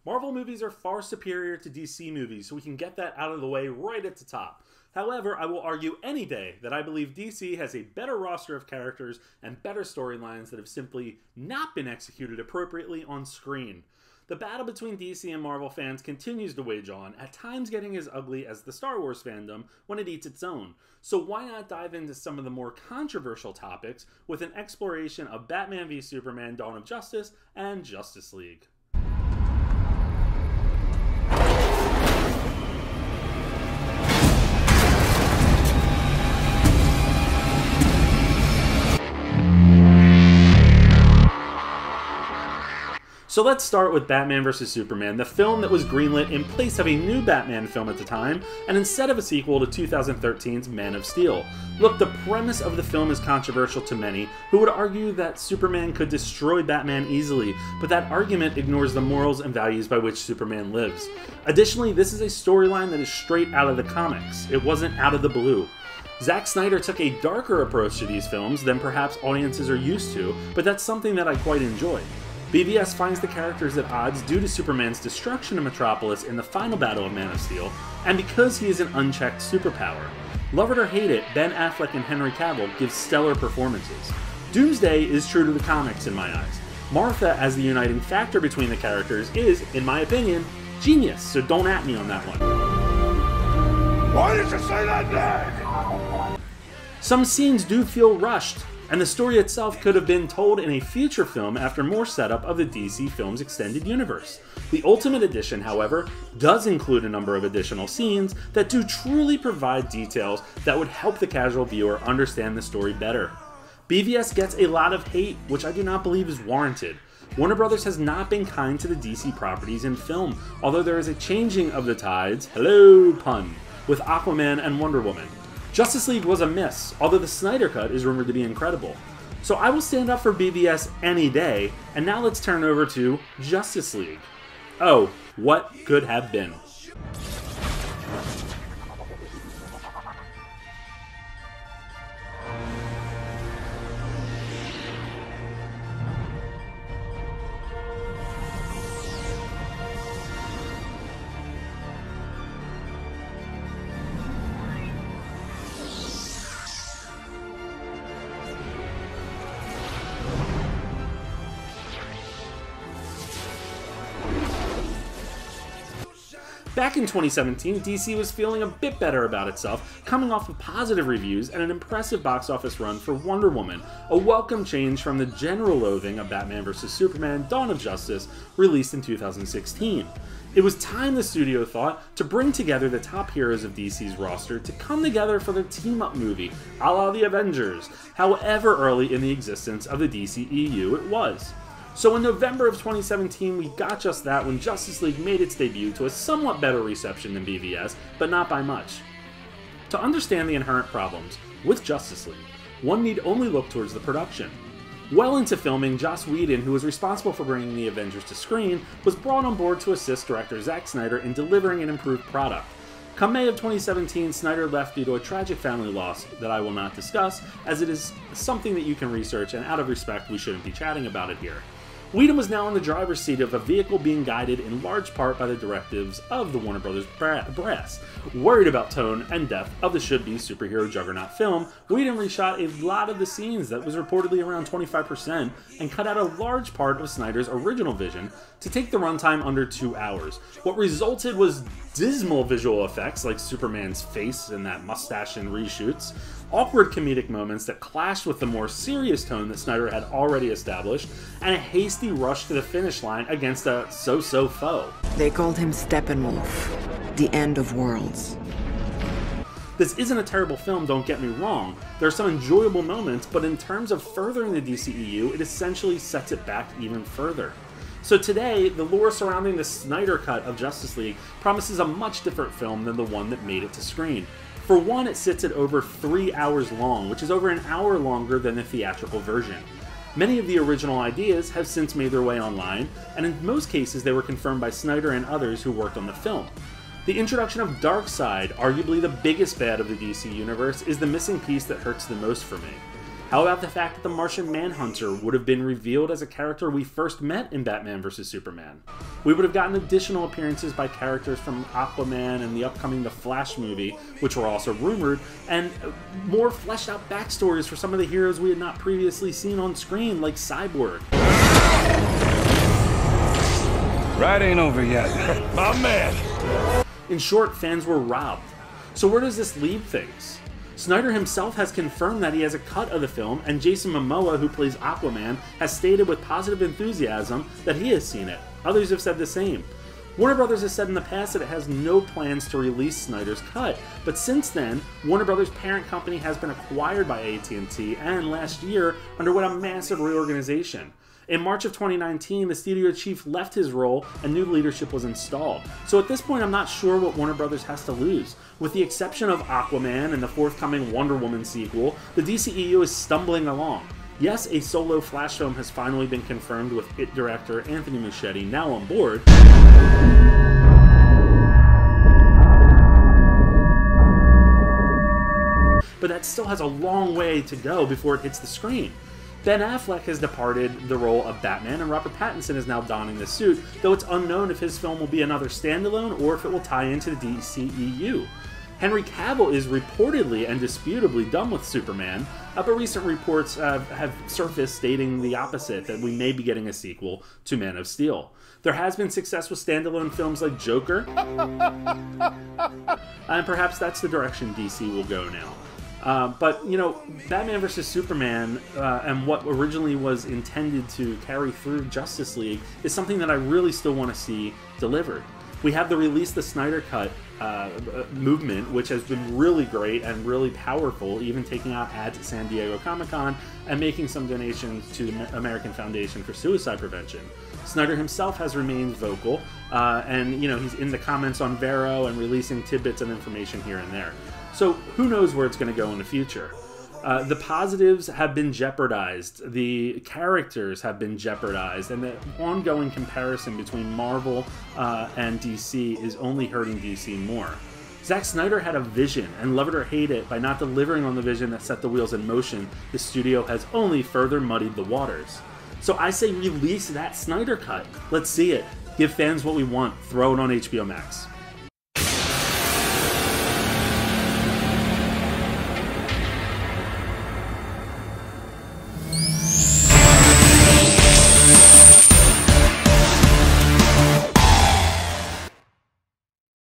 Marvel movies are far superior to DC movies, so we can get that out of the way right at the top. However, I will argue any day that I believe DC has a better roster of characters and better storylines that have simply not been executed appropriately on screen. The battle between DC and Marvel fans continues to wage on, at times getting as ugly as the Star Wars fandom when it eats its own. So why not dive into some of the more controversial topics with an exploration of Batman v Superman: Dawn of Justice and Justice League. So let's start with Batman vs Superman, the film that was greenlit in place of a new Batman film at the time, and instead of a sequel to 2013's Man of Steel. Look, the premise of the film is controversial to many, who would argue that Superman could destroy Batman easily, but that argument ignores the morals and values by which Superman lives. Additionally, this is a storyline that is straight out of the comics. It wasn't out of the blue. Zack Snyder took a darker approach to these films than perhaps audiences are used to, but that's something that I quite enjoy. BVS finds the characters at odds due to Superman's destruction of Metropolis in the final battle of Man of Steel, and because he is an unchecked superpower. Love it or hate it, Ben Affleck and Henry Cavill give stellar performances. Doomsday is true to the comics in my eyes. Martha as the uniting factor between the characters is, in my opinion, genius, so don't at me on that one. Why did you say that name? Some scenes do feel rushed, and the story itself could have been told in a future film after more setup of the DC Films extended universe. The Ultimate Edition, however, does include a number of additional scenes that do truly provide details that would help the casual viewer understand the story better. BVS gets a lot of hate, which I do not believe is warranted. Warner Brothers has not been kind to the DC properties in film, although there is a changing of the tides, hello pun, with Aquaman and Wonder Woman. Justice League was a miss, although the Snyder Cut is rumored to be incredible. So I will stand up for BVS any day, and now let's turn over to Justice League. Oh, what could have been. Back in 2017, DC was feeling a bit better about itself, coming off of positive reviews and an impressive box office run for Wonder Woman, a welcome change from the general loathing of Batman vs Superman: Dawn of Justice, released in 2016. It was time, the studio thought, to bring together the top heroes of DC's roster to come together for their team-up movie, a la the Avengers, however early in the existence of the DCEU it was. So in November of 2017, we got just that when Justice League made its debut to a somewhat better reception than BVS, but not by much. To understand the inherent problems with Justice League, one need only look towards the production. Well into filming, Joss Whedon, who was responsible for bringing the Avengers to screen, was brought on board to assist director Zack Snyder in delivering an improved product. Come May of 2017, Snyder left due to a tragic family loss that I will not discuss, as it is something that you can research, and out of respect, we shouldn't be chatting about it here. Whedon was now in the driver's seat of a vehicle being guided in large part by the directives of the Warner Brothers brass. Worried about tone and depth of the should-be superhero juggernaut film, Whedon reshot a lot of the scenes that was reportedly around 25% and cut out a large part of Snyder's original vision to take the runtime under 2 hours. What resulted was dismal visual effects like Superman's face and that mustache in reshoots, awkward comedic moments that clashed with the more serious tone that Snyder had already established, and a hasty rush to the finish line against a so-so foe. They called him Steppenwolf, the end of worlds. This isn't a terrible film, don't get me wrong. There are some enjoyable moments, but in terms of furthering the DCEU, it essentially sets it back even further. So today, the lore surrounding the Snyder Cut of Justice League promises a much different film than the one that made it to screen. For one, it sits at over 3 hours long, which is over an hour longer than the theatrical version. Many of the original ideas have since made their way online, and in most cases they were confirmed by Snyder and others who worked on the film. The introduction of Darkseid, arguably the biggest bad of the DC universe, is the missing piece that hurts the most for me. How about the fact that the Martian Manhunter would have been revealed as a character we first met in Batman vs. Superman? We would have gotten additional appearances by characters from Aquaman and the upcoming The Flash movie, which were also rumored, and more fleshed out backstories for some of the heroes we had not previously seen on screen, like Cyborg. Ride ain't over yet. My man. In short, fans were robbed. So where does this leave things? Snyder himself has confirmed that he has a cut of the film, and Jason Momoa, who plays Aquaman, has stated with positive enthusiasm that he has seen it. Others have said the same. Warner Brothers has said in the past that it has no plans to release Snyder's cut, but since then, Warner Brothers' parent company has been acquired by AT&T, and last year underwent a massive reorganization. In March of 2019, the studio chief left his role and new leadership was installed. So at this point, I'm not sure what Warner Brothers has to lose. With the exception of Aquaman and the forthcoming Wonder Woman sequel, the DCEU is stumbling along. Yes, a solo Flash film has finally been confirmed with IT director Anthony Muschietti now on board. But that still has a long way to go before it hits the screen. Ben Affleck has departed the role of Batman, and Robert Pattinson is now donning the suit, though it's unknown if his film will be another standalone or if it will tie into the DCEU. Henry Cavill is reportedly and disputably done with Superman, but recent reports have surfaced stating the opposite, that we may be getting a sequel to Man of Steel. There has been success with standalone films like Joker, and perhaps that's the direction DC will go now. But, you know, Batman vs. Superman and what originally was intended to carry through Justice League is something that I really still want to see delivered. We have the Release the Snyder Cut movement, which has been really great and really powerful, even taking out ads at San Diego Comic-Con and making some donations to the American Foundation for Suicide Prevention. Snyder himself has remained vocal, and, you know, he's in the comments on Vero and releasing tidbits of information here and there. So who knows where it's going to go in the future. The positives have been jeopardized, the characters have been jeopardized, and the ongoing comparison between Marvel and DC is only hurting DC more. Zack Snyder had a vision, and love it or hate it, by not delivering on the vision that set the wheels in motion, the studio has only further muddied the waters. So I say release that Snyder Cut. Let's see it. Give fans what we want. Throw it on HBO Max.